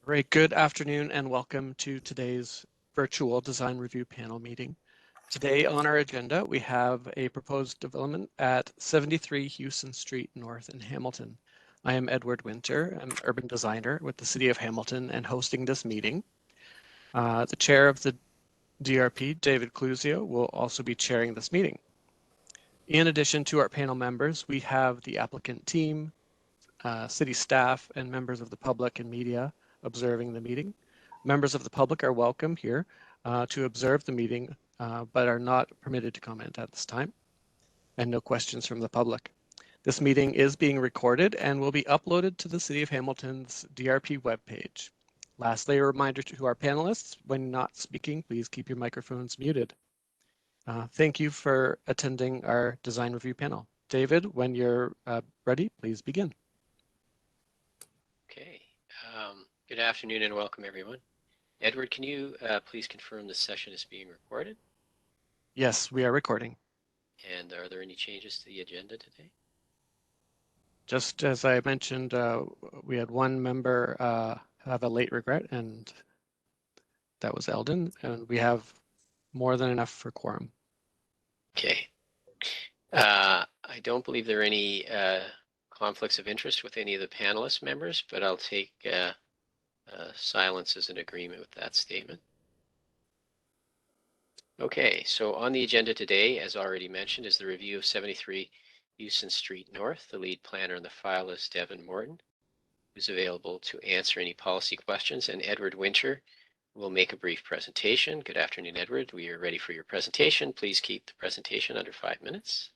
All right, good afternoon and welcome to today's virtual design review panel meeting. Today on our agenda, we have a proposed development at 73 Hughson Street North in Hamilton. I am Edward Winter, I'm an urban designer with the City of Hamilton and hosting this meeting. The chair of the DRP, David Cluzio, will also be chairing this meeting. In addition to our panel members, we have the applicant team, city staff, and members of the public and media observing the meeting. Members of the public are welcome here to observe the meeting, but are not permitted to comment at this time, and no questions from the public. This meeting is being recorded and will be uploaded to the City of Hamilton's DRP webpage. Lastly, a reminder to our panelists, when not speaking, please keep your microphones muted. Thank you for attending our design review panel. David, when you're ready, please begin. Okay, good afternoon and welcome everyone. Edward, can you please confirm the session is being recorded? Yes, we are recording. And are there any changes to the agenda today? Just as I mentioned, we had one member have a late regret, and that was Eldon, and we have more than enough for quorum. Okay. I don't believe there are any conflicts of interest with any of the panelist members, but I'll take silence as an agreement with that statement. Okay, so on the agenda today, as already mentioned, is the review of 73 Hughson Street North. The lead planner in the file is Devin Morton, who's available to answer any policy questions, and Edward Winter will make a brief presentation. Good afternoon, Edward. We are ready for your presentation. Please keep the presentation under 5 minutes.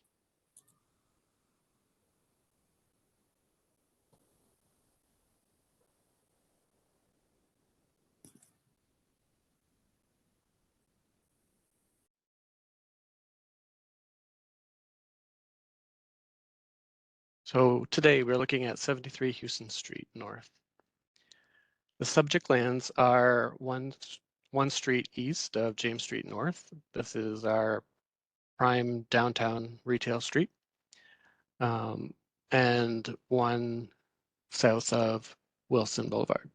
So today we're looking at 73 Hughson Street North. The subject lands are one street east of James Street North. This is our prime downtown retail street, and one south of Wilson Boulevard.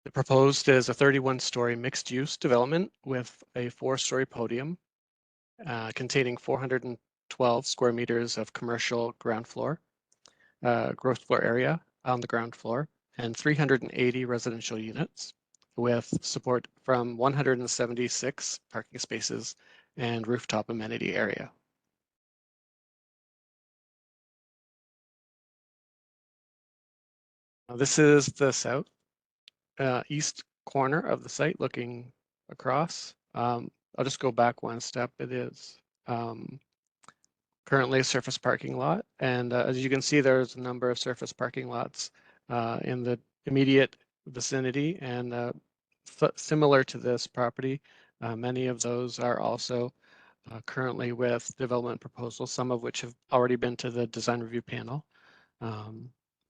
The proposed is a 31-story mixed-use development with a 4-story podium containing 412 square meters of commercial ground floor, gross floor area on the ground floor, and 380 residential units with support from 176 parking spaces and rooftop amenity area. Now, this is the south east corner of the site looking across. I'll just go back one step. It is currently a surface parking lot, and as you can see, there's a number of surface parking lots in the immediate vicinity, and similar to this property, many of those are also currently with development proposals, some of which have already been to the design review panel.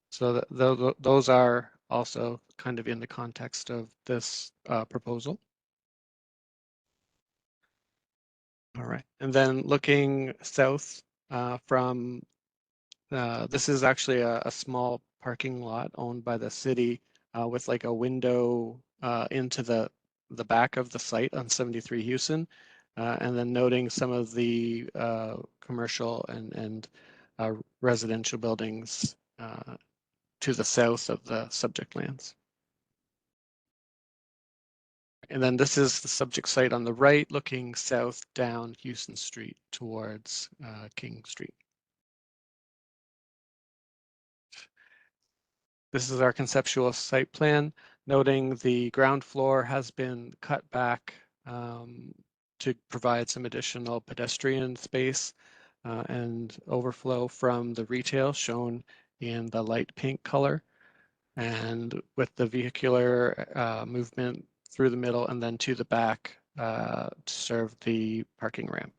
So those are also kind of in the context of this proposal. All right, and then looking south from, this is actually a small parking lot owned by the city with like a window into the back of the site on 73 Hughson, and then noting some of the commercial and residential buildings to the south of the subject lands. And then this is the subject site on the right, looking south down Hughson Street towards King Street. This is our conceptual site plan, noting the ground floor has been cut back to provide some additional pedestrian space and overflow from the retail shown in the light pink color, and with the vehicular movement through the middle and then to the back to serve the parking ramp.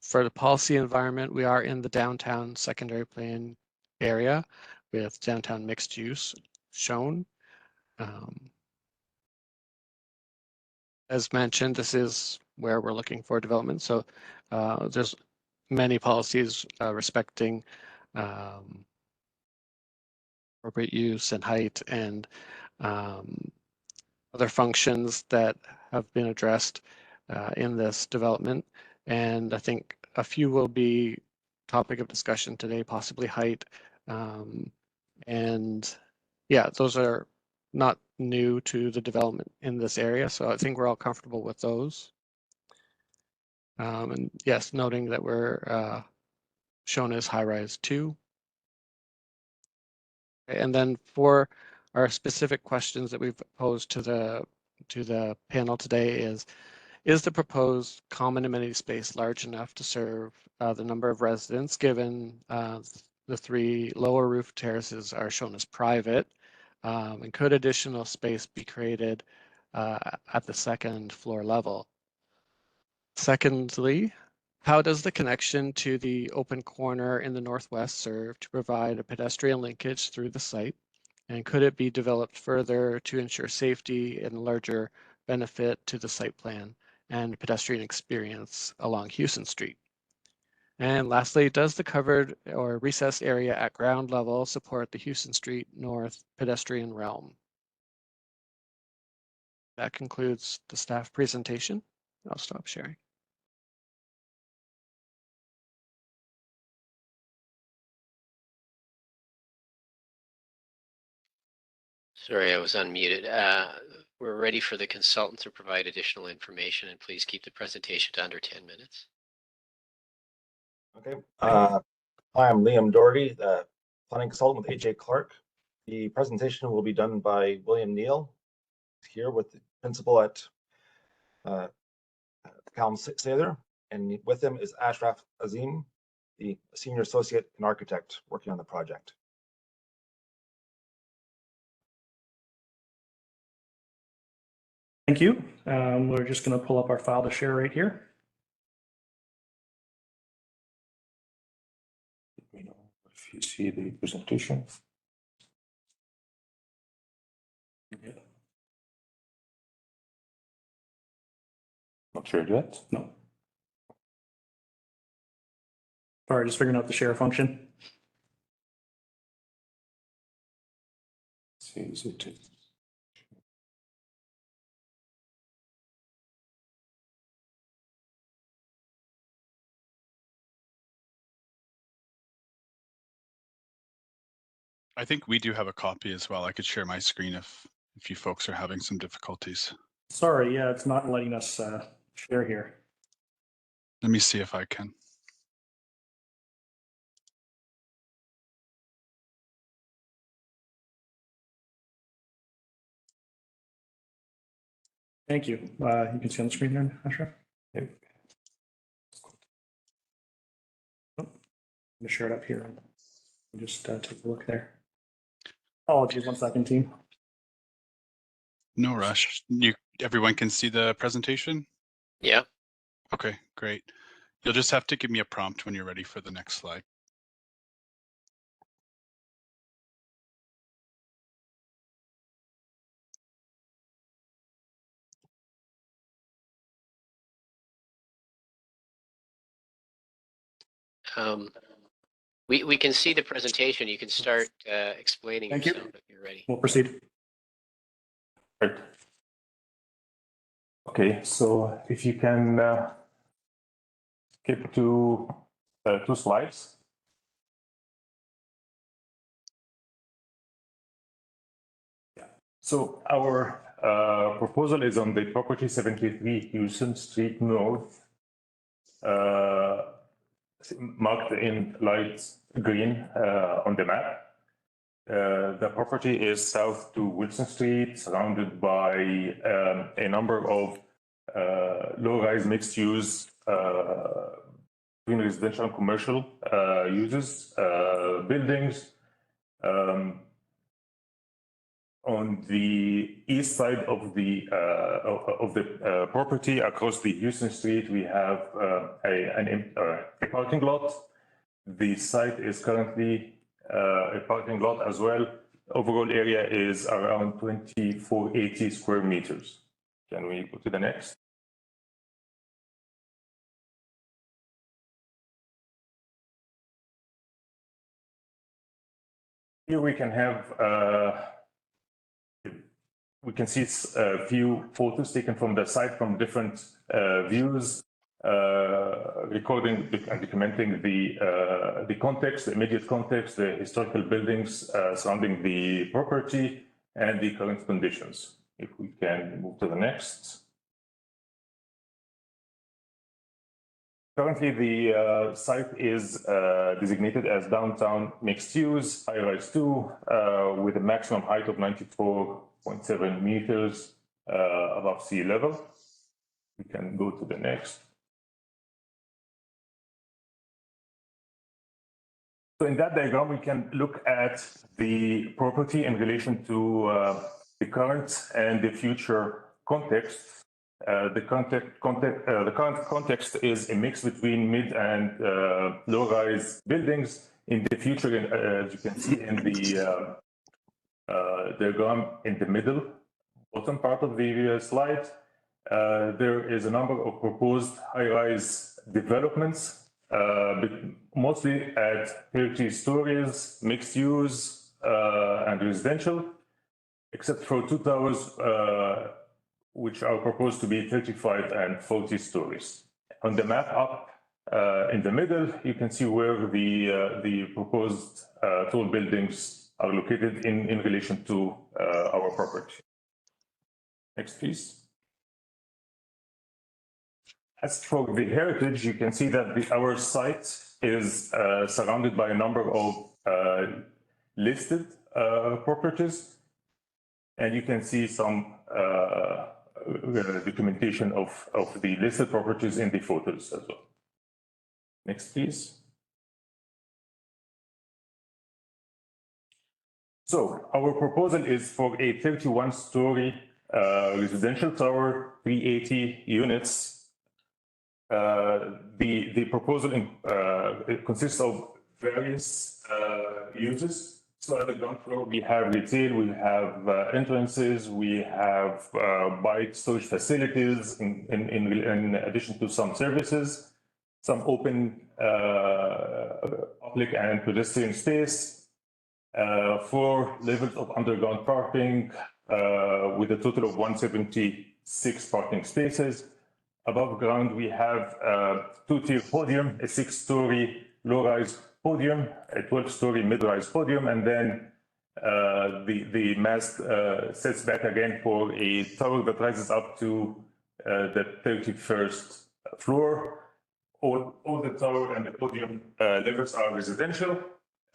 For the policy environment, we are in the downtown secondary plan area with downtown mixed use shown. As mentioned, this is where we're looking for development. So there's many policies respecting appropriate use and height and other functions that have been addressed in this development. And I think a few will be topic of discussion today, possibly height. And yeah, those are not new to the development in this area. So I think we're all comfortable with those. And yes, noting that we're shown as high-rise 2. And then for our specific questions that we've posed to the panel today is the proposed common amenity space large enough to serve the number of residents, given the 3 lower roof terraces are shown as private? And could additional space be created at the 2nd floor level? Secondly, how does the connection to the open corner in the northwest serve to provide a pedestrian linkage through the site? And could it be developed further to ensure safety and larger benefit to the site plan and pedestrian experience along Hughson Street? And lastly, does the covered or recessed area at ground level support the Hughson Street North pedestrian realm? That concludes the staff presentation. I'll stop sharing. Sorry, I was unmuted. We're ready for the consultant to provide additional information, and please keep the presentation to under 10 minutes. Okay. Hi, I'm Liam Doherty, the planning consultant with H.A. Clark. The presentation will be done by William Neal, here with the principal at Calum Sather, and with him is Ashraf Azim, the senior associate and architect working on the project. Thank you. We're just going to pull up our file to share right here. Let me know if you see the presentation. Yeah. Not sure yet. No. Sorry, just figuring out the share function. See, is it? I think we do have a copy as well. I could share my screen if you folks are having some difficulties. Sorry, yeah, it's not letting us share here. Let me see if I can. Thank you. You can see on the screen there, Ashraf? Yep. I'm going to share it up here and just take a look there. Apologies, 1 second, team. No rush. Everyone can see the presentation? Yeah. Okay, great. You'll just have to give me a prompt when you're ready for the next slide. We can see the presentation. You can start explaining Thank you. yourself if you're ready. We'll proceed. Right. Okay, so if you can skip to 2 slides. Yeah. So our proposal is on the property 73 Hughson Street North, marked in light green on the map. The property is south to Wilson Street, surrounded by a number of low-rise mixed-use between residential and commercial uses, buildings. On the east side of the property, across the Hughson Street, we have a parking lot. The site is currently a parking lot as well. Overall area is around 2480 square meters. Can we go to the next? Here we can have, we can see a few photos taken from the site from different views, recording and documenting the context, the immediate context, the historical buildings surrounding the property, and the current conditions. If we can move to the next. Currently, the site is designated as downtown mixed use, high-rise 2, with a maximum height of 94.7 meters above sea level. We can go to the next. So in that diagram, we can look at the property in relation to the current and the future context. The current context is a mix between mid and low-rise buildings. In the future, as you can see in the diagram in the middle, bottom part of the slide, there is a number of proposed high-rise developments, mostly at 30 stories, mixed use and residential, except for 2 towers which are proposed to be 35 and 40 stories. On the map up in the middle, you can see where the proposed tall buildings are located in relation to our property. Next, please. As for the heritage, you can see that our site is surrounded by a number of listed properties, and you can see some documentation of the listed properties in the photos as well. Next, please. So our proposal is for a 31-story residential tower, 380 units. The proposal it consists of various uses. So at the ground floor, we have retail, we have entrances, we have bike storage facilities in addition to some services, some open public and pedestrian space, 4 levels of underground parking with a total of 176 parking spaces. Above ground, we have a 2-tier podium, a 6-story low-rise podium, a 12-story mid-rise podium, and then the mast sets back again for a tower that rises up to the 31st floor. All the tower and the podium levels are residential.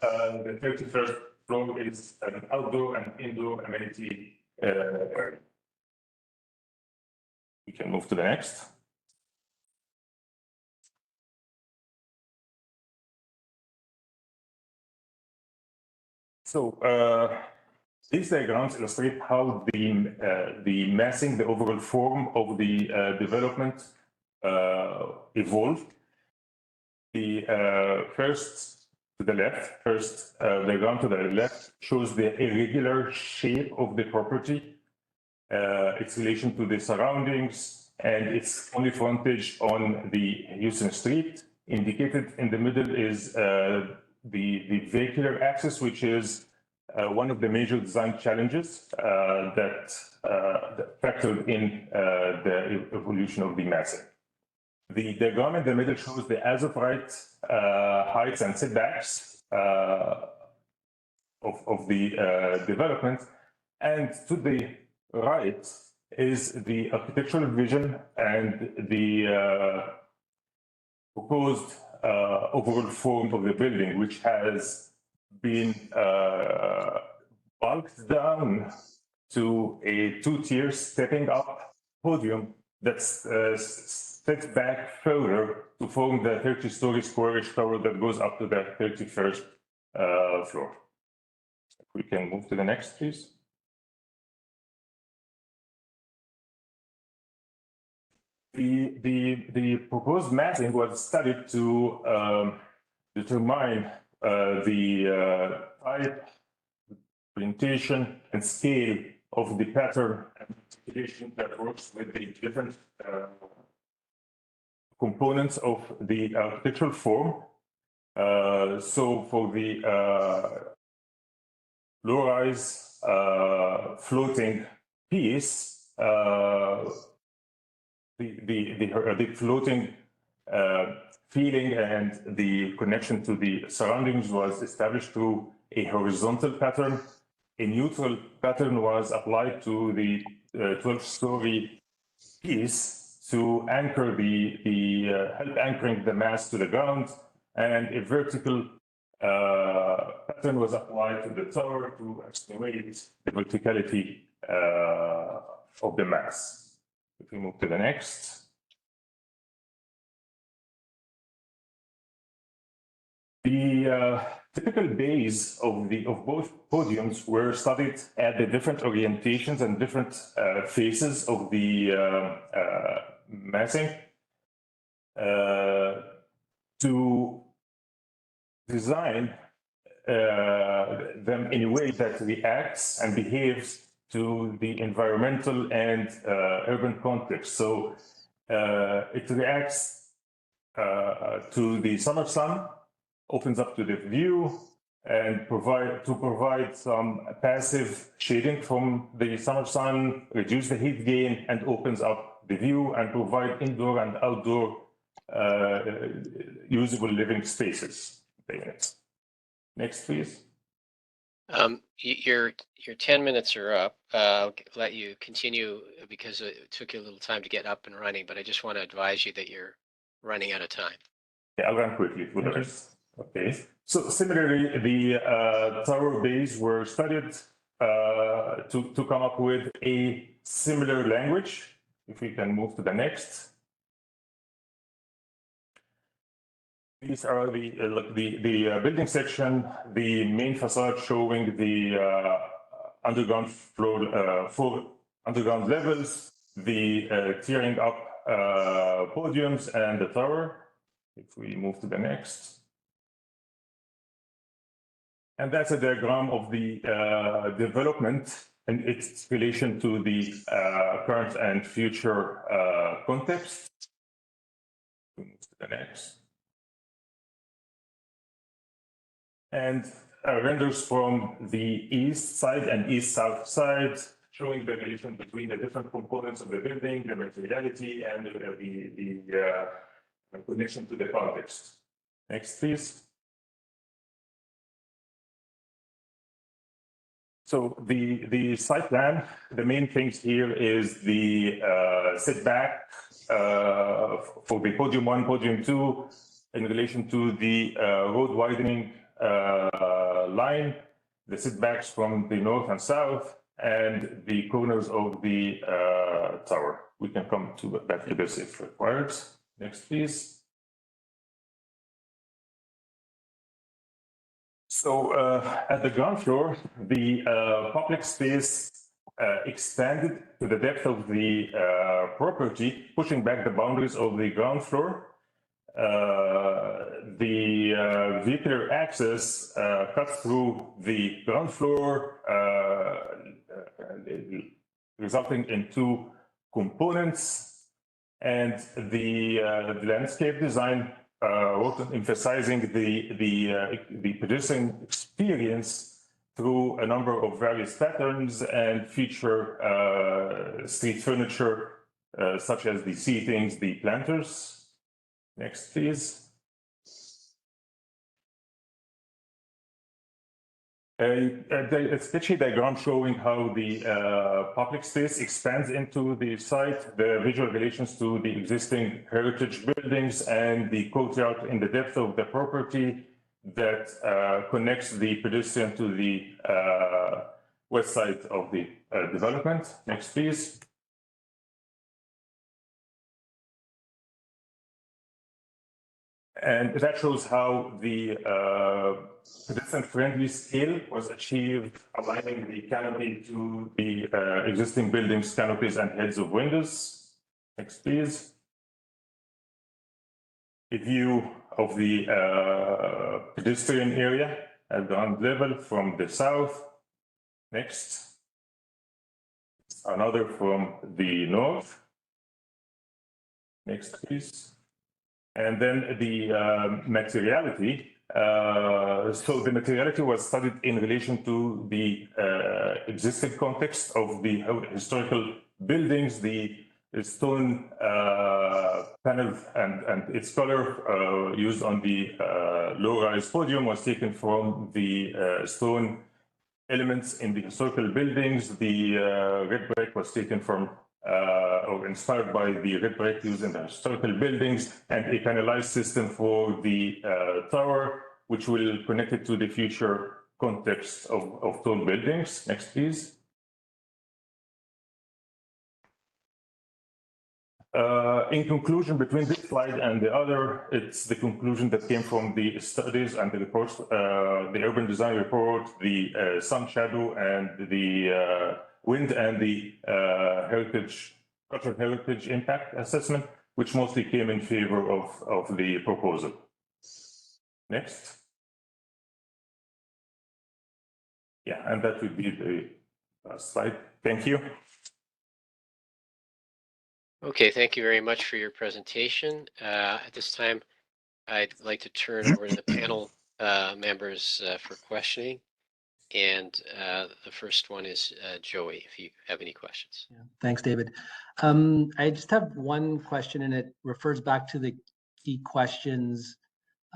The 31st floor is an outdoor and indoor amenity area. We can move to the next. So these diagrams illustrate how the massing, the overall form of the development evolved. The first to the left, diagram to the left shows the irregular shape of the property, its relation to the surroundings, and its only frontage on the Hughson Street. Indicated in the middle is the vehicular access, which is one of the major design challenges that factored in the evolution of the massing. The diagram in the middle shows the as-of-right heights and setbacks of the development, and to the right is the architectural vision and the proposed overall form of the building, which has been bulked down to a 2-tier stepping up podium that's set back further to form the 30-story squarish tower that goes up to the 31st floor. We can move to the next, please. The proposed massing was studied to determine the type, orientation, and scale of the pattern and mitigation that works with the different components of the architectural form. So for the low-rise floating piece. The floating feeling and the connection to the surroundings was established through a horizontal pattern. A neutral pattern was applied to the 12-story piece to anchor help anchoring the mass to the ground, and a vertical pattern was applied to the tower to estimate the verticality of the mass. If we move to the next. The typical bays of both podiums were studied at the different orientations and different phases of the massing to design them in a way that reacts and behaves to the environmental and urban context. So it reacts to the summer sun, opens up to the view, and provide some passive shading from the summer sun, reduce the heat gain, and opens up the view and provide indoor and outdoor usable living spaces. Next, please. Your 10 minutes are up. I'll let you continue because it took you a little time to get up and running, but I just want to advise you that you're running out of time. Yeah, I'll run quickly with the rest. Okay. So similarly, the tower bays were studied to come up with a similar language. If we can move to the next. These are the building section, the main facade showing the underground floor, 4 underground levels, the tearing up podiums and the tower. If we move to the next. And that's a diagram of the development and its relation to the current and future context. We move to the next. And renders from the east side and east-south side, showing the relation between the different components of the building, the materiality, and the connection to the context. Next, please. So the site plan, the main things here is the setback for the podium 1, podium 2, in relation to the road widening line, the setbacks from the north and south, and the corners of the tower. We can come back to this if required. Next, please. So at the ground floor, the public space expanded to the depth of the property, pushing back the boundaries of the ground floor. The vehicular access cuts through the ground floor, resulting in 2 components, and the landscape design emphasizing the pedestrian experience through a number of various patterns and feature street furniture such as the seatings, the planters. Next, please. A sketchy diagram showing how the public space expands into the site, the visual relations to the existing heritage buildings, and the courtyard in the depth of the property that connects the pedestrian to the west side of the development. Next, please. And that shows how the pedestrian-friendly scale was achieved, aligning the canopy to the existing buildings, canopies, and heads of windows. Next, please. A view of the pedestrian area at ground level from the south. Next. Another from the north. Next, please. And then the materiality. So the materiality was studied in relation to the existing context of the historical buildings, the stone panel and its color used on the low-rise podium was taken from the stone elements in the historical buildings. The red brick was taken from or inspired by the red brick used in the historical buildings, and a panelized system for the tower, which will connect it to the future context of tall buildings. Next, please. In conclusion, between this slide and the other, it's the conclusion that came from the studies and the reports, the urban design report, the sun shadow, and the wind and the cultural heritage impact assessment, which mostly came in favor of the proposal. Next. Yeah, and that would be the last slide. Thank you. Okay, thank you very much for your presentation. At this time, I'd like to turn over to the panel members for questioning. And the first one is Joey, if you have any questions. Yeah, thanks, David. I just have one question, and it refers back to the key questions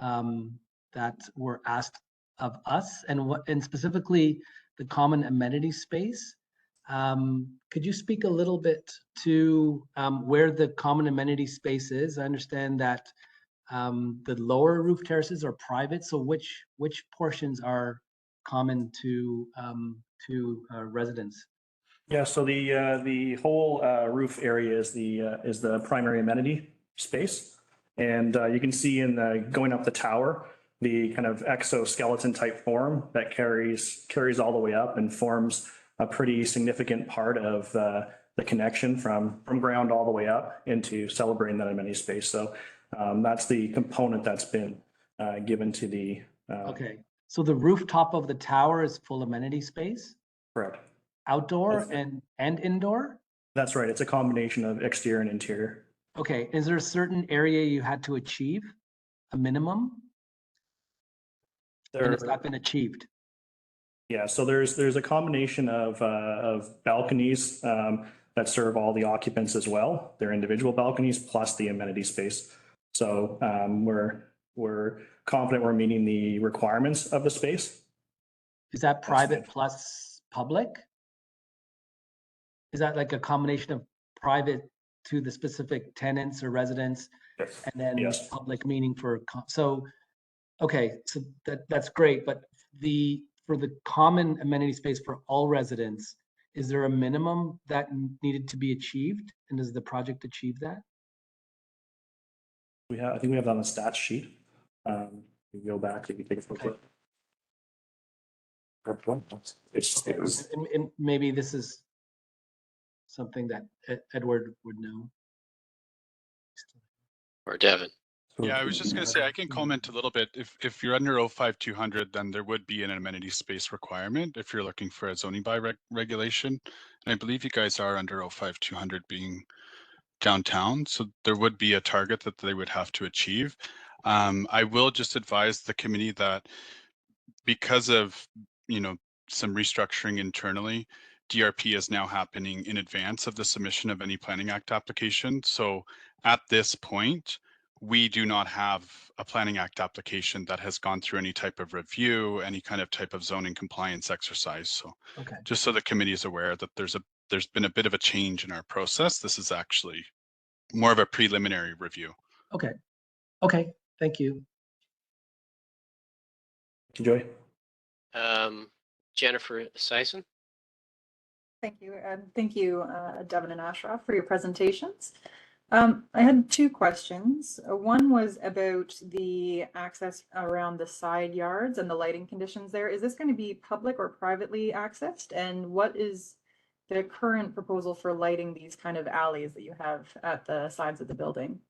that were asked of us, and specifically the common amenity space. Could you speak a little bit to where the common amenity space is? I understand that the lower roof terraces are private, so which portions are common to residents? Yeah, so the whole roof area is the primary amenity space. And you can see in going up the tower, the kind of exoskeleton type form that carries all the way up and forms a pretty significant part of the connection from ground all the way up into celebrating that amenity space. So that's the component that's been given to the. Okay, so the rooftop of the tower is full amenity space? Correct. Outdoor and indoor? That's right. It's a combination of exterior and interior. Okay, is there a certain area you had to achieve, a minimum? And it's not been achieved? Yeah, so there's a combination of balconies that serve all the occupants as well. They're individual balconies plus the amenity space. So we're confident we're meeting the requirements of the space. Is that private plus public? Is that like a combination of private to the specific tenants or residents? Yes. And then Yes. public meaning so, okay, so that's great, but for the common amenity space for all residents, is there a minimum that needed to be achieved? And does the project achieve that? I think we have that on the stats sheet. You can go back if you take a look. And maybe this is something that Edward would know. Or Devin. Yeah, I was just going to say, I can comment a little bit. If you're under 05200, then there would be an amenity space requirement if you're looking for a zoning by regulation. And I believe you guys are under 05200 being downtown. So there would be a target that they would have to achieve. I will just advise the committee that because of, some restructuring internally, DRP is now happening in advance of the submission of any Planning Act application. So at this point, we do not have a Planning Act application that has gone through any type of review, any kind of type of zoning compliance exercise. So Okay. Just so the committee is aware that there's been a bit of a change in our process. This is actually more of a preliminary review. Okay. Okay. Thank you. Thank you, Joy. Jennifer Sison. Thank you. And thank you, Devin and Ashraf, for your presentations. I had two questions. One was about the access around the side yards and the lighting conditions there. Is this going to be public or privately accessed? And what is the current proposal for lighting these kind of alleys that you have at the sides of the building?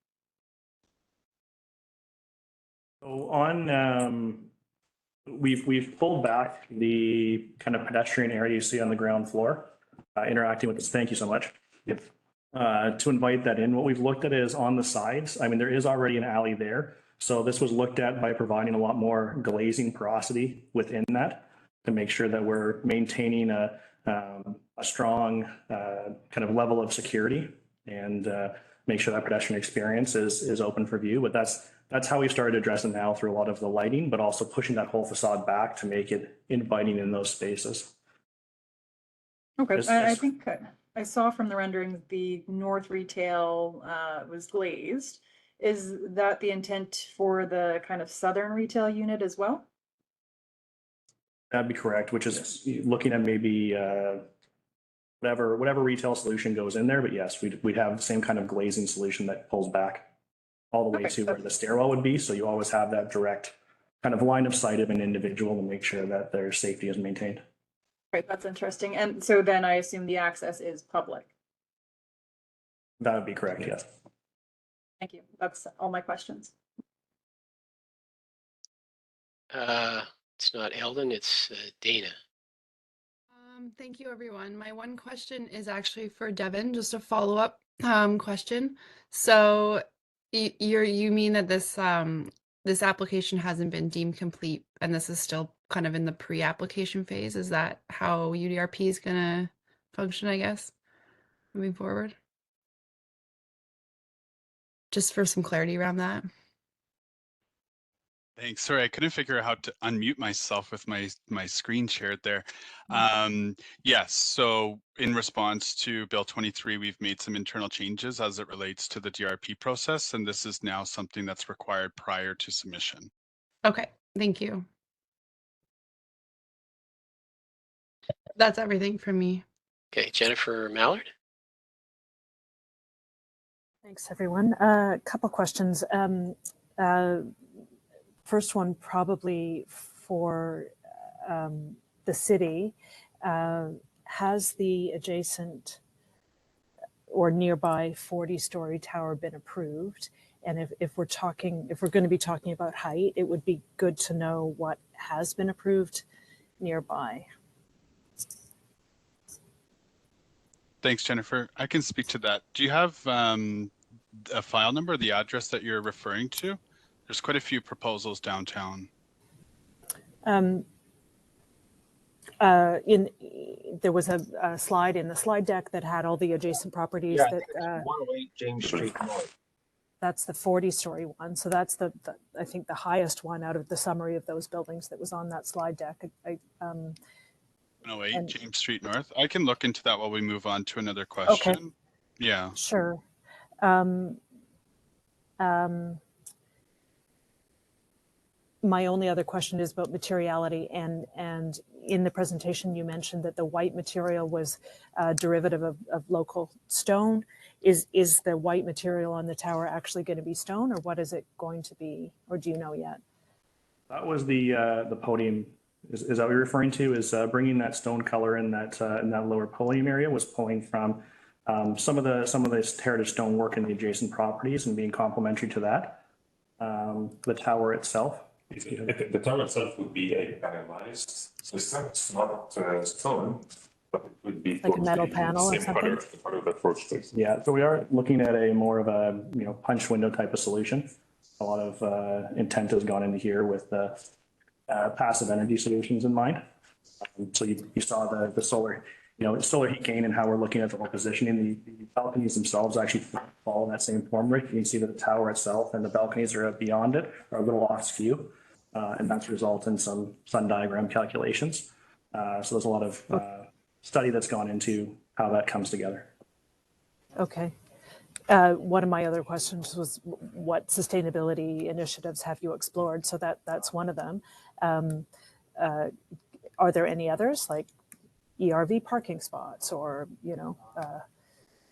So on, we've pulled back the kind of pedestrian area you see on the ground floor, interacting with this. Thank you so much. Yep. to invite that in. What we've looked at is on the sides. I mean, there is already an alley there. So this was looked at by providing a lot more glazing porosity within that to make sure that we're maintaining a strong kind of level of security and make sure that pedestrian experience is open for view. But that's how we started addressing now through a lot of the lighting, but also pushing that whole facade back to make it inviting in those spaces. Okay, I think I saw from the renderings the north retail was glazed. Is that the intent for the kind of southern retail unit as well? That'd be correct, which is looking at maybe whatever retail solution goes in there. But yes, we'd have the same kind of glazing solution that pulls back all the way to where the stairwell would be. So you always have that direct kind of line of sight of an individual to make sure that their safety is maintained. Right, that's interesting. And so then I assume the access is public. That would be correct, yes. Thank you. That's all my questions. It's not Eldon, it's Dana. Thank you, everyone. My one question is actually for Devin, just a follow-up question. So you mean that this application hasn't been deemed complete and this is still kind of in the pre-application phase? Is that how UDRP is going to function, I guess, moving forward? Just for some clarity around that. Thanks. Sorry, I couldn't figure out how to unmute myself with my screen shared there. Yes, so in response to Bill 23, we've made some internal changes as it relates to the DRP process, and this is now something that's required prior to submission. Okay, thank you. That's everything from me. Okay, Jennifer Mallard. Thanks, everyone. A couple questions. First one, probably for the city. Has the adjacent or nearby 40-story tower been approved? And if we're going to be talking about height, it would be good to know what has been approved nearby. Thanks, Jennifer. I can speak to that. Do you have a file number, the address that you're referring to? There's quite a few proposals downtown. There was a slide in the slide deck that had all the adjacent properties. Yeah, that 108 James Street North. That's the 40-story one. So that's the I think the highest one out of the summary of those buildings that was on that slide deck. 108 James Street North. I can look into that while we move on to another question. Okay. Yeah. Sure. My only other question is about materiality, and in the presentation you mentioned that the white material was a derivative of local stone. Is the white material on the tower actually going to be stone, or what is it going to be, or do you know yet? That was the podium. Is that what you're referring to? Is bringing that stone color in that lower podium area was pulling from some of this heritage stone work in the adjacent properties and being complementary to that. The tower itself. The tower itself would be a panelized system. It's not stone, but it would be like a metal panel or something. Part of the first place. Yeah, so we are looking at a more of a punch window type of solution. A lot of intent has gone into here with the passive energy solutions in mind. So you saw the solar, solar heat gain and how we're looking at the whole positioning. The balconies themselves actually follow that same form. You can see that the tower itself and the balconies are beyond it, are a little off skew. And that's resulted in some sun diagram calculations. So there's a lot of study that's gone into how that comes together. Okay. One of my other questions was what sustainability initiatives have you explored? So that's one of them. Are there any others, like ERV parking spots or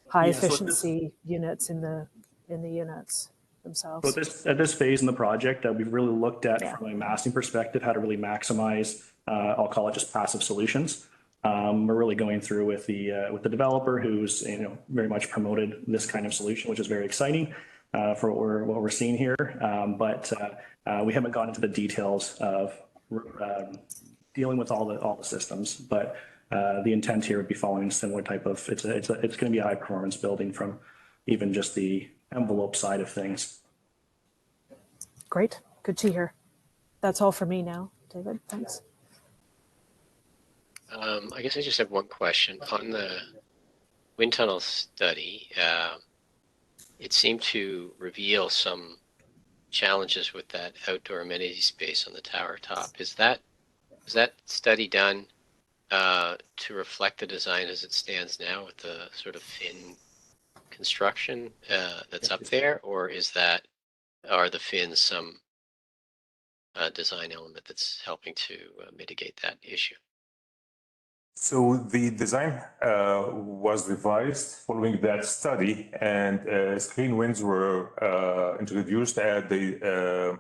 high efficiency units in the units themselves? So at this phase in the project, we've really looked at from a massing perspective how to really maximize, I'll call it just passive solutions. We're really going through with the developer who's very much promoted this kind of solution, which is very exciting for what we're seeing here. But we haven't gone into the details of dealing with all the systems. But the intent here would be following a similar type of, it's going to be a high performance building from even just the envelope side of things. Great, good to hear. That's all for me now, David, thanks. I guess I just have one question. On the wind tunnel study, it seemed to reveal some challenges with that outdoor amenity space on the tower top. Was that study done to reflect the design as it stands now with the sort of fin construction that's up there, or are the fins some design element that's helping to mitigate that issue? So the design was revised following that study, and screen winds were introduced at the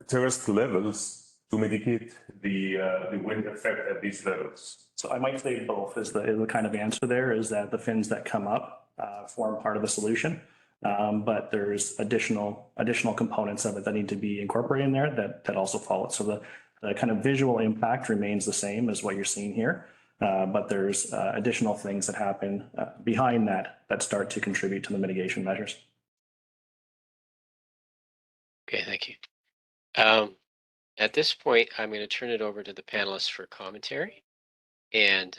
terraced levels to mitigate the wind effect at these levels. So I might say both is the kind of answer there, is that the fins that come up form part of the solution. But there's additional components of it that need to be incorporated in there that also follow. So the kind of visual impact remains the same as what you're seeing here. But there's additional things that happen behind that start to contribute to the mitigation measures. Okay, thank you. At this point, I'm going to turn it over to the panelists for commentary. And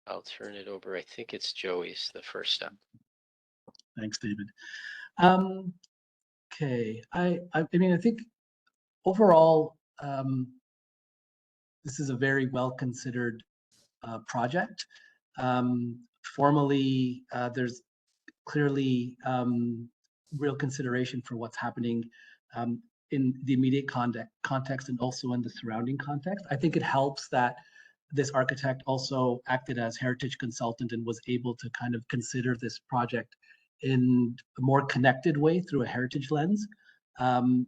I'll turn it over. I think it's Joey's the first up. Thanks, David. Okay, I mean, I think overall, this is a very well-considered project. Formally, there's clearly real consideration for what's happening in the immediate context and also in the surrounding context. I think it helps that this architect also acted as heritage consultant and was able to kind of consider this project in a more connected way through a heritage lens.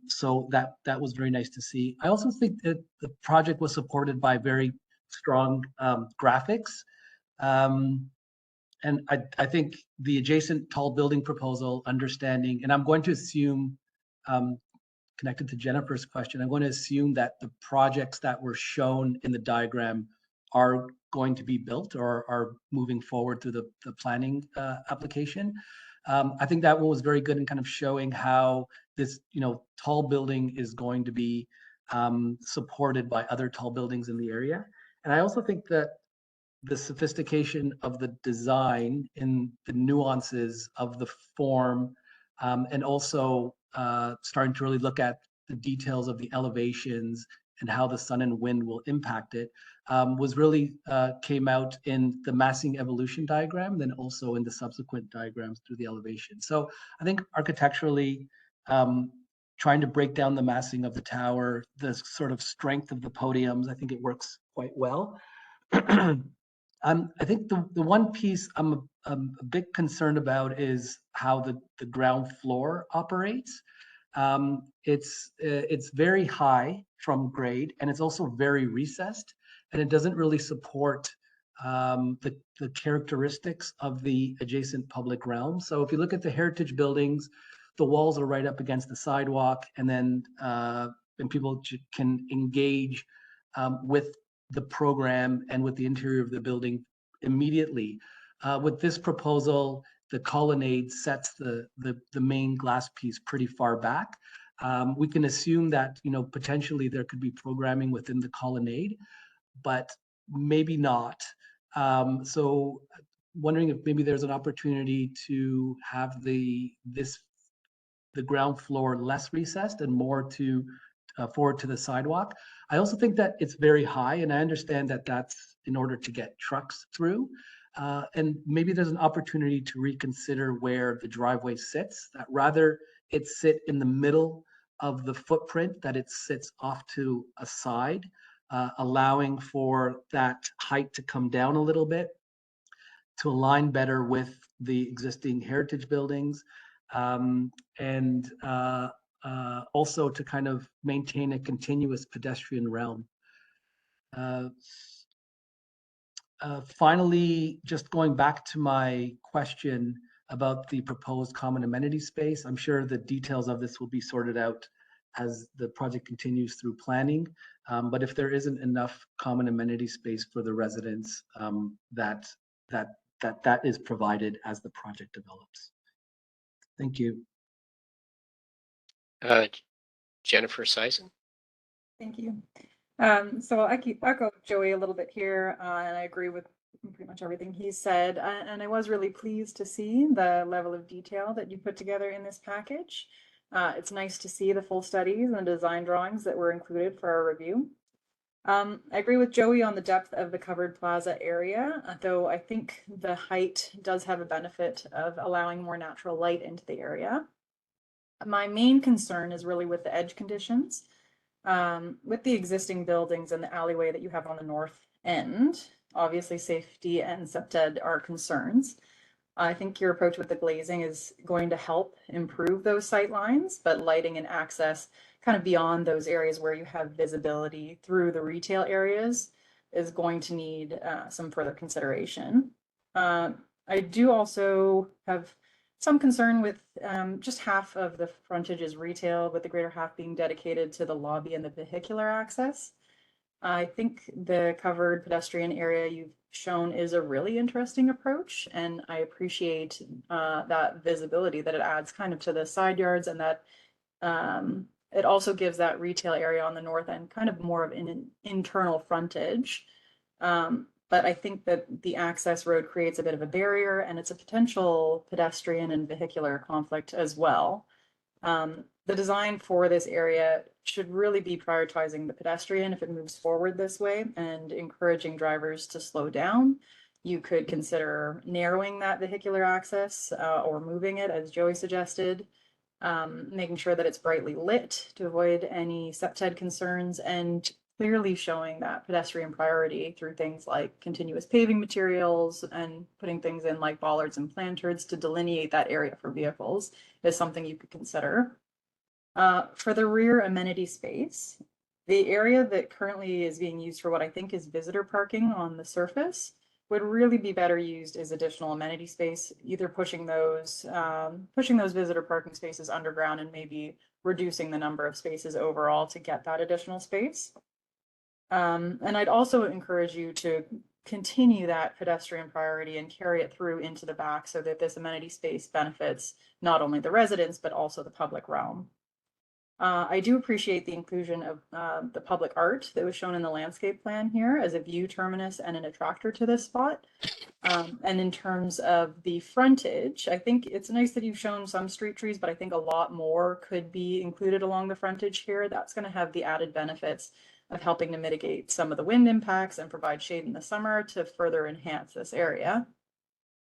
So that was very nice to see. I also think that the project was supported by very strong graphics. And I think the adjacent tall building proposal understanding, and I'm going to assume, connected to Jennifer's question, I'm going to assume that the projects that were shown in the diagram are going to be built or are moving forward through the planning application. I think that one was very good in kind of showing how this, tall building is going to be supported by other tall buildings in the area. And I also think that the sophistication of the design in the nuances of the form, and also starting to really look at the details of the elevations and how the sun and wind will impact it, was really came out in the massing evolution diagram, then also in the subsequent diagrams through the elevation. So I think architecturally, trying to break down the massing of the tower, the sort of strength of the podiums, I think it works quite well. I think the one piece I'm a bit concerned about is how the ground floor operates. It's very high from grade, and it's also very recessed, and it doesn't really support the characteristics of the adjacent public realm. So if you look at the heritage buildings, the walls are right up against the sidewalk, and then and people can engage with the program and with the interior of the building immediately. With this proposal, the colonnade sets the main glass piece pretty far back. We can assume that potentially there could be programming within the colonnade, but maybe not. So wondering if maybe there's an opportunity to have the ground floor less recessed and more to forward to the sidewalk. I also think that it's very high, and I understand that that's in order to get trucks through. And maybe there's an opportunity to reconsider where the driveway sits, that rather it sit in the middle of the footprint, that it sits off to a side, allowing for that height to come down a little bit to align better with the existing heritage buildings. And also to kind of maintain a continuous pedestrian realm. Finally, just going back to my question about the proposed common amenity space, I'm sure the details of this will be sorted out as the project continues through planning. But if there isn't enough common amenity space for the residents, that is provided as the project develops. Thank you. Jennifer Sison. Thank you. So I echo Joey a little bit here, and I agree with pretty much everything he said. And I was really pleased to see the level of detail that you put together in this package. It's nice to see the full studies and the design drawings that were included for our review. I agree with Joey on the depth of the covered plaza area, though I think the height does have a benefit of allowing more natural light into the area. My main concern is really with the edge conditions. With the existing buildings and the alleyway that you have on the north end, obviously safety and septed are concerns. I think your approach with the glazing is going to help improve those sight lines, but lighting and access kind of beyond those areas where you have visibility through the retail areas is going to need some further consideration. I do also have some concern with just half of the frontage is retail, with the greater half being dedicated to the lobby and the vehicular access. I think the covered pedestrian area you've shown is a really interesting approach, and I appreciate that visibility that it adds kind of to the side yards, and that it also gives that retail area on the north end kind of more of an internal frontage. But I think that the access road creates a bit of a barrier, and it's a potential pedestrian and vehicular conflict as well. The design for this area should really be prioritizing the pedestrian if it moves forward this way and encouraging drivers to slow down. You could consider narrowing that vehicular access or moving it, as Joey suggested, making sure that it's brightly lit to avoid any septed concerns, and clearly showing that pedestrian priority through things like continuous paving materials and putting things in like bollards and plantards to delineate that area for vehicles is something you could consider. For the rear amenity space, the area that currently is being used for what I think is visitor parking on the surface would really be better used as additional amenity space, either pushing those visitor parking spaces underground and maybe reducing the number of spaces overall to get that additional space. And I'd also encourage you to continue that pedestrian priority and carry it through into the back so that this amenity space benefits not only the residents, but also the public realm. I do appreciate the inclusion of the public art that was shown in the landscape plan here as a view terminus and an attractor to this spot. And in terms of the frontage, I think it's nice that you've shown some street trees, but I think a lot more could be included along the frontage here. That's going to have the added benefits of helping to mitigate some of the wind impacts and provide shade in the summer to further enhance this area.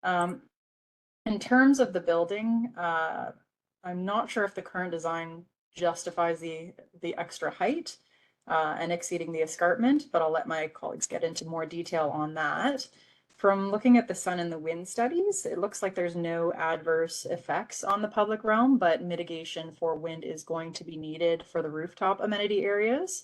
In terms of the building, I'm not sure if the current design justifies the extra height and exceeding the escarpment, but I'll let my colleagues get into more detail on that. From looking at the sun and the wind studies, it looks like there's no adverse effects on the public realm, but mitigation for wind is going to be needed for the rooftop amenity areas.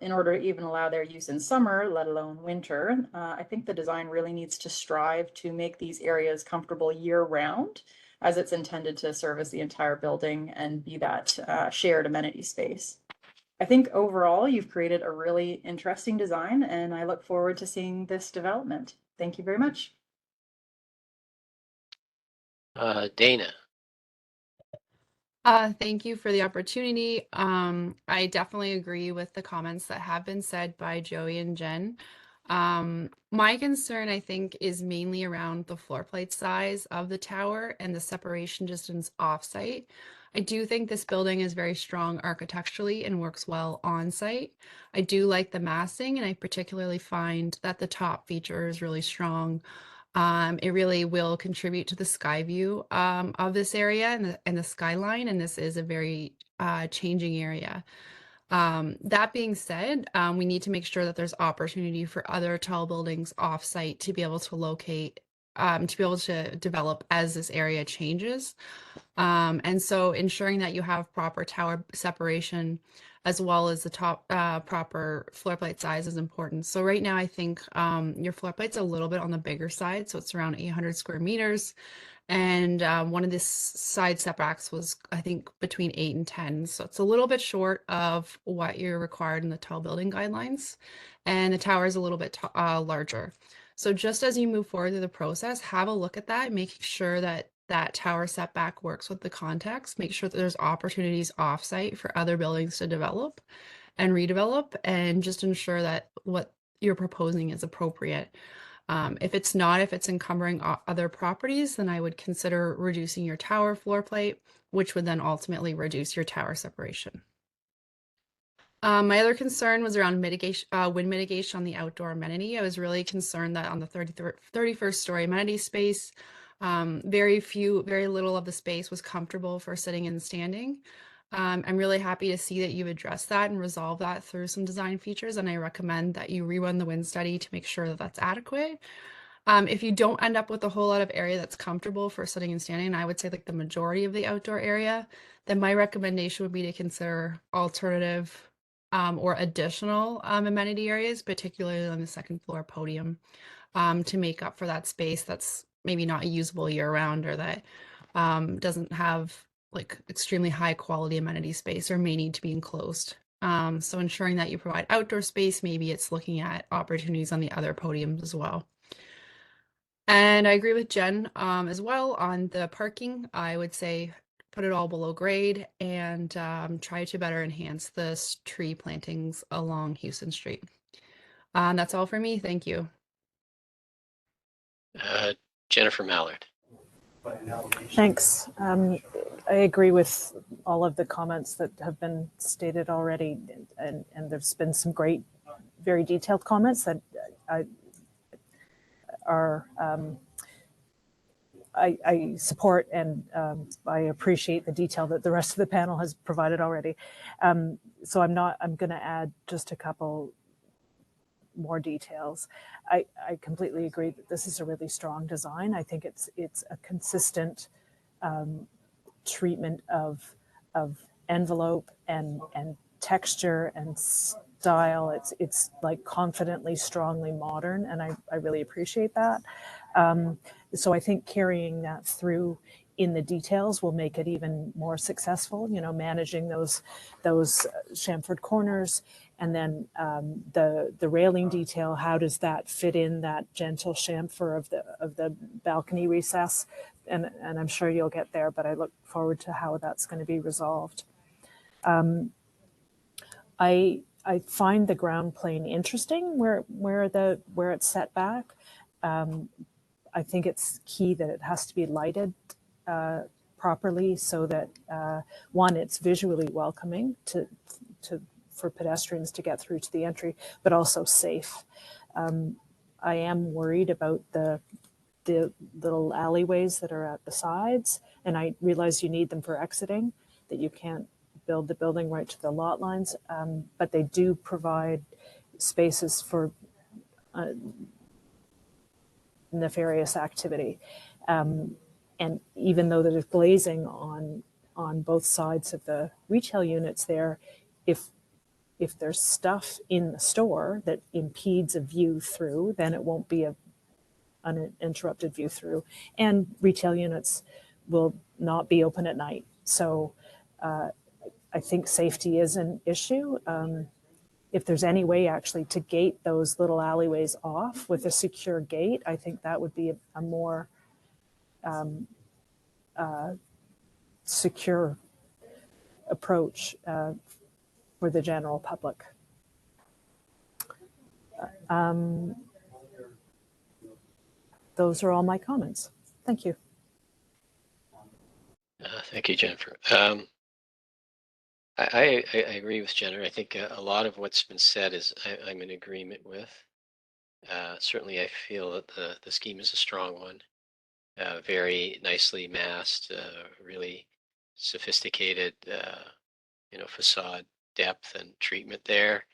In order to even allow their use in summer, let alone winter. I think the design really needs to strive to make these areas comfortable year round, as it's intended to service the entire building and be that shared amenity space. I think overall you've created a really interesting design, and I look forward to seeing this development. Thank you very much. Dana. Thank you for the opportunity. I definitely agree with the comments that have been said by Joey and Jen. My concern, I think, is mainly around the floor plate size of the tower and the separation distance off-site. I do think this building is very strong architecturally and works well on-site. I do like the massing, and I particularly find that the top feature is really strong. It really will contribute to the sky view of this area and the skyline, and this is a very changing area. That being said, we need to make sure that there's opportunity for other tall buildings off-site to be able to locate, to be able to develop as this area changes. And so ensuring that you have proper tower separation as well as the top proper floor plate size is important. So right now I think your floor plate's a little bit on the bigger side, so it's around 800 square meters. And one of the side setbacks was, I think, between 8 and 10. So it's a little bit short of what you're required in the tall building guidelines. And the tower is a little bit larger. So just as you move forward through the process, have a look at that, making sure that that tower setback works with the context. Make sure that there's opportunities offsite for other buildings to develop and redevelop, and just ensure that what you're proposing is appropriate. If it's not, if it's encumbering other properties, then I would consider reducing your tower floor plate, which would then ultimately reduce your tower separation. My other concern was around mitigation, wind mitigation on the outdoor amenity. I was really concerned that on the 31st story amenity space, very little of the space was comfortable for sitting and standing. I'm really happy to see that you've addressed that and resolved that through some design features, and I recommend that you rerun the wind study to make sure that that's adequate. If you don't end up with a whole lot of area that's comfortable for sitting and standing, and I would say like the majority of the outdoor area, then my recommendation would be to consider alternative or additional amenity areas, particularly on the second floor podium, to make up for that space that's maybe not usable year round, or that doesn't have like extremely high quality amenity space or may need to be enclosed. So ensuring that you provide outdoor space, maybe it's looking at opportunities on the other podiums as well. And I agree with Jen as well on the parking. I would say put it all below grade and try to better enhance the tree plantings along Hughson Street. That's all for me. Thank you. Jennifer Mallard. Thanks. I agree with all of the comments that have been stated already, and there's been some great, very detailed comments that I support, and I appreciate the detail that the rest of the panel has provided already. So I'm going to add just a couple more details. I completely agree that this is a really strong design. I think it's a consistent treatment of envelope and texture and style. It's like confidently, strongly modern, and I really appreciate that. So I think carrying that through in the details will make it even more successful, you know, managing those chamfered corners, and then the railing detail. How does that fit in that gentle chamfer of the balcony recess? And I'm sure you'll get there, but I look forward to how that's going to be resolved. I find the ground plane interesting where it's set back. I think it's key that it has to be lighted properly, so that one, it's visually welcoming for pedestrians to get through to the entry, but also safe. I am worried about the little alleyways that are at the sides, and I realize you need them for exiting, that you can't build the building right to the lot lines, but they do provide spaces for nefarious activity. And even though there's glazing on both sides of the retail units there, if there's stuff in the store that impedes a view through, then it won't be an uninterrupted view through. And retail units will not be open at night. So I think safety is an issue. If there's any way actually to gate those little alleyways off with a secure gate, I think that would be a more secure approach for the general public. Those are all my comments. Thank you. Thank you, Jennifer. I agree with Jennifer. I think a lot of what's been said is I'm in agreement with. Certainly, I feel that the scheme is a strong one, very nicely massed, really sophisticated, facade depth and treatment there.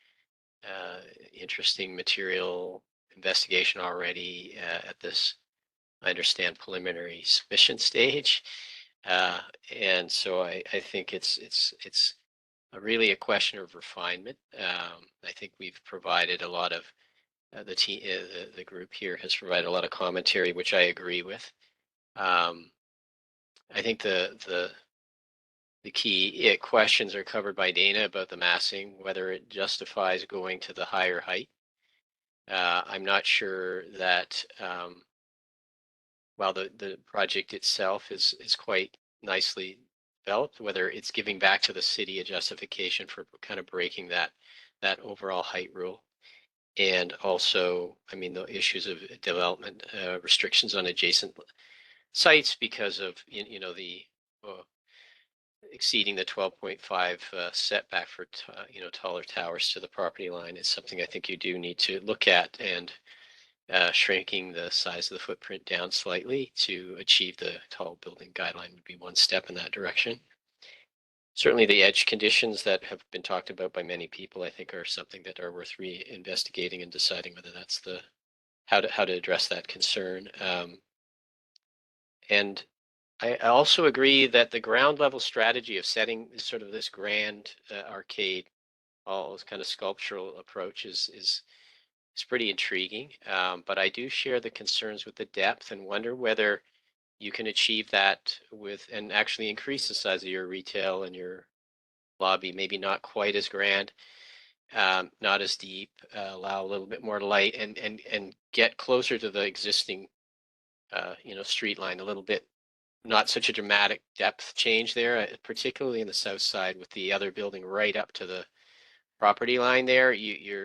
Interesting material investigation already at this, I understand, preliminary submission stage. And so I think it's really a question of refinement. I think we've provided a lot of the group here has provided a lot of commentary, which I agree with. I think the key questions are covered by Dana about the massing, whether it justifies going to the higher height. I'm not sure that while the project itself is quite nicely developed, whether it's giving back to the city a justification for kind of breaking that overall height rule. And also, I mean, the issues of development restrictions on adjacent sites because of, you know, the exceeding the 12.5 setback for, you know, taller towers to the property line is something I think you do need to look at, and shrinking the size of the footprint down slightly to achieve the tall building guideline would be one step in that direction. Certainly the edge conditions that have been talked about by many people, I think, are something that are worth re-investigating and deciding whether that's the how to address that concern. And I also agree that the ground level strategy of setting sort of this grand arcade, all this kind of sculptural approach is pretty intriguing. But I do share the concerns with the depth and wonder whether you can achieve that with and actually increase the size of your retail and your lobby, maybe not quite as grand, not as deep, allow a little bit more light, and get closer to the existing you know, street line a little bit. Not such a dramatic depth change there, particularly in the south side with the other building right up to the property line there. There's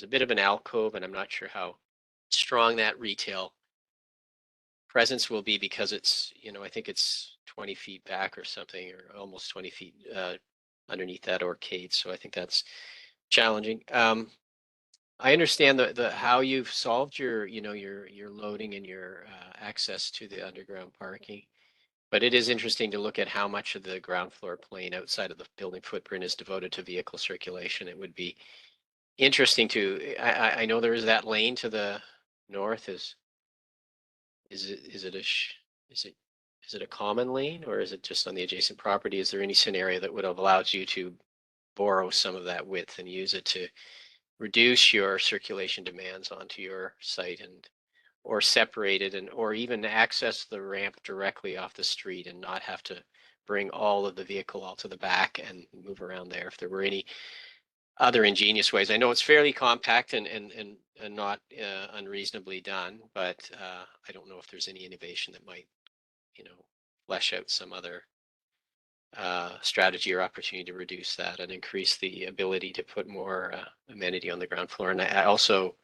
a bit of an alcove, and I'm not sure how strong that retail presence will be because it's, you know, I think it's 20 feet back or something, or almost 20 feet underneath that arcade. So I think that's challenging. I understand the how you've solved your, you know, your loading and your access to the underground parking, but it is interesting to look at how much of the ground floor plane outside of the building footprint is devoted to vehicle circulation. It would be interesting to. I know there is that lane to the north. Is it a common lane, or is it just on the adjacent property? Is there any scenario that would have allowed you to borrow some of that width and use it to reduce your circulation demands onto your site, and or separate it, and or even access the ramp directly off the street and not have to bring all of the vehicle all to the back and move around there? If there were any other ingenious ways. I know it's fairly compact and not unreasonably done, but I don't know if there's any innovation that might, you know, flesh out some other strategy or opportunity to reduce that and increase the ability to put more amenity on the ground floor. And I also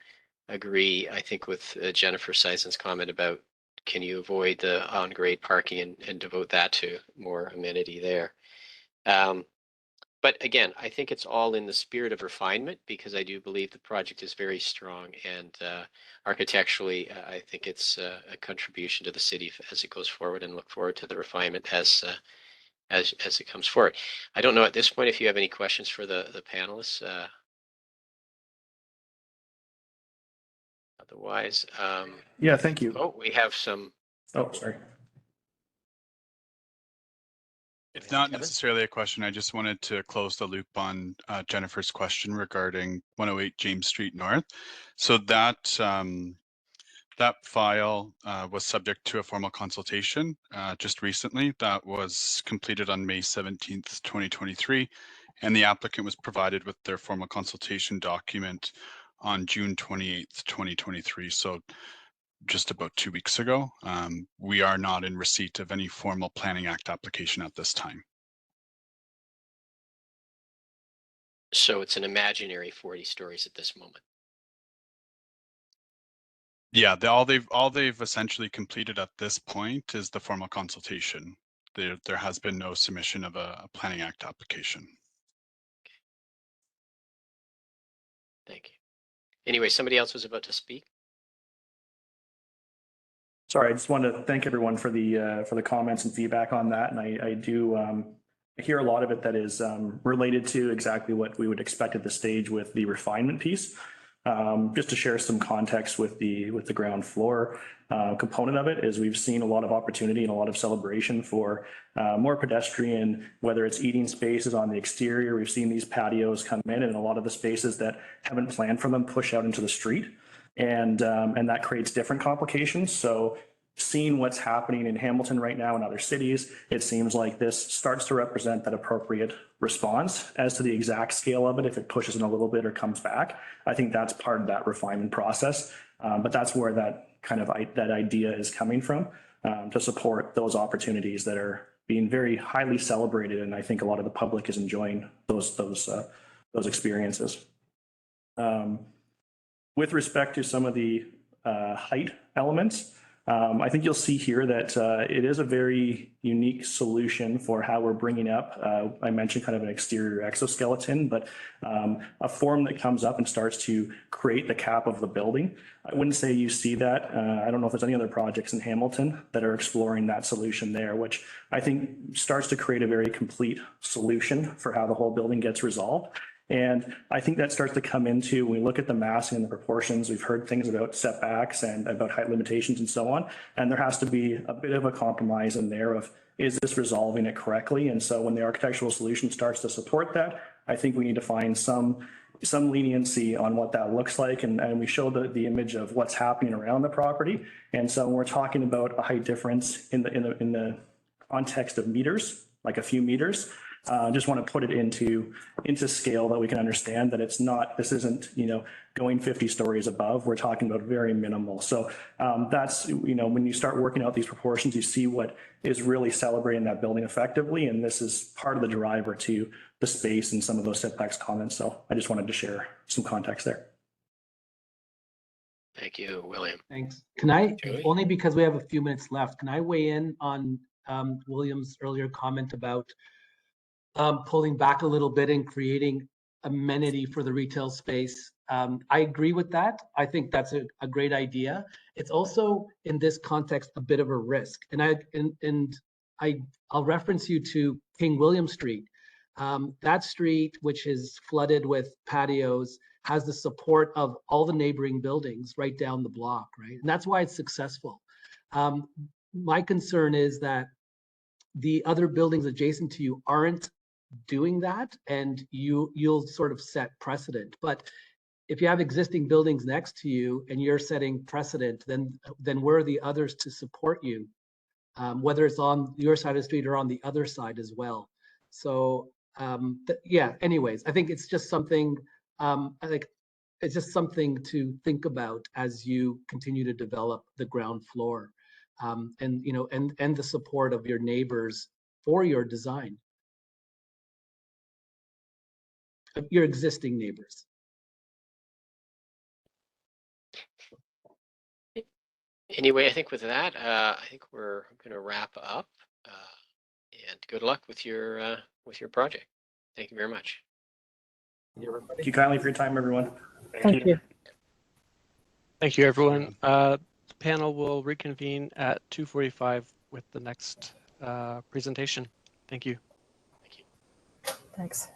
agree, I think, with Jennifer Seisen's comment about can you avoid the on-grade parking and devote that to more amenity there. But again, I think it's all in the spirit of refinement, because I do believe the project is very strong, and architecturally, I think it's a contribution to the city as it goes forward, and look forward to the refinement as it comes forward. I don't know at this point if you have any questions for the panelists. Otherwise, Yeah, thank you. oh, we have some. Oh, sorry. It's not necessarily a question. I just wanted to close the loop on Jennifer's question regarding 108 James Street North. So that that file was subject to a formal consultation just recently. That was completed on May 17th, 2023, and the applicant was provided with their formal consultation document on June 28th, 2023. So just about 2 weeks ago. We are not in receipt of any formal Planning Act application at this time. So it's an imaginary 40 stories at this moment. Yeah, all they've essentially completed at this point is the formal consultation. There has been no submission of a Planning Act application. Thank you. Anyway, somebody else was about to speak. Sorry, I just wanted to thank everyone for the comments and feedback on that. And I do hear a lot of it that is related to exactly what we would expect at this stage with the refinement piece. Just to share some context with the ground floor component of it, is we've seen a lot of opportunity and a lot of celebration for more pedestrian, whether it's eating spaces on the exterior. We've seen these patios come in, and a lot of the spaces that haven't planned for them push out into the street. And that creates different complications. So seeing what's happening in Hamilton right now and other cities, it seems like this starts to represent that appropriate response. As to the exact scale of it, if it pushes in a little bit or comes back, I think that's part of that refinement process. But that's where that kind of that idea is coming from, to support those opportunities that are being very highly celebrated, and I think a lot of the public is enjoying those experiences. With respect to some of the height elements, I think you'll see here that it is a very unique solution for how we're bringing up, I mentioned kind of an exterior exoskeleton, but a form that comes up and starts to create the cap of the building. I wouldn't say you see that. I don't know if there's any other projects in Hamilton that are exploring that solution there, which I think starts to create a very complete solution for how the whole building gets resolved. And I think that starts to come into, when we look at the massing and the proportions, we've heard things about setbacks and about height limitations and so on. And there has to be a bit of a compromise in there of, is this resolving it correctly? And so when the architectural solution starts to support that, I think we need to find some leniency on what that looks like. And we show the image of what's happening around the property. And so when we're talking about a height difference in the context of meters, like a few meters, just want to put it into scale that we can understand that this isn't, going 50 stories above. We're talking about very minimal. So that's, when you start working out these proportions, you see what is really celebrating that building effectively. And this is part of the driver to the space and some of those setbacks comments. So I just wanted to share some context there. Thank you, William. Thanks. Can I, Joey? only because we have a few minutes left, can I weigh in on William's earlier comment about pulling back a little bit and creating amenity for the retail space? I agree with that. I think that's a great idea. It's also, in this context, a bit of a risk. And I'll reference you to King William Street. That street, which is flooded with patios, has the support of all the neighboring buildings right down the block, right? And that's why it's successful. My concern is that the other buildings adjacent to you aren't doing that, and you'll sort of set precedent. But if you have existing buildings next to you and you're setting precedent, then where are the others to support you, whether it's on your side of the street or on the other side as well? So yeah, anyways, I think it's just something, it's just something to think about as you continue to develop the ground floor, and the support of your neighbors for your design, your existing neighbors. Anyway, I think with that, I think we're going to wrap up. And good luck with your project. Thank you very much. Thank you kindly for your time, everyone. Thank you. Thank you, everyone. The panel will reconvene at 2:45 with the next presentation. Thank you. Thank you. Thanks.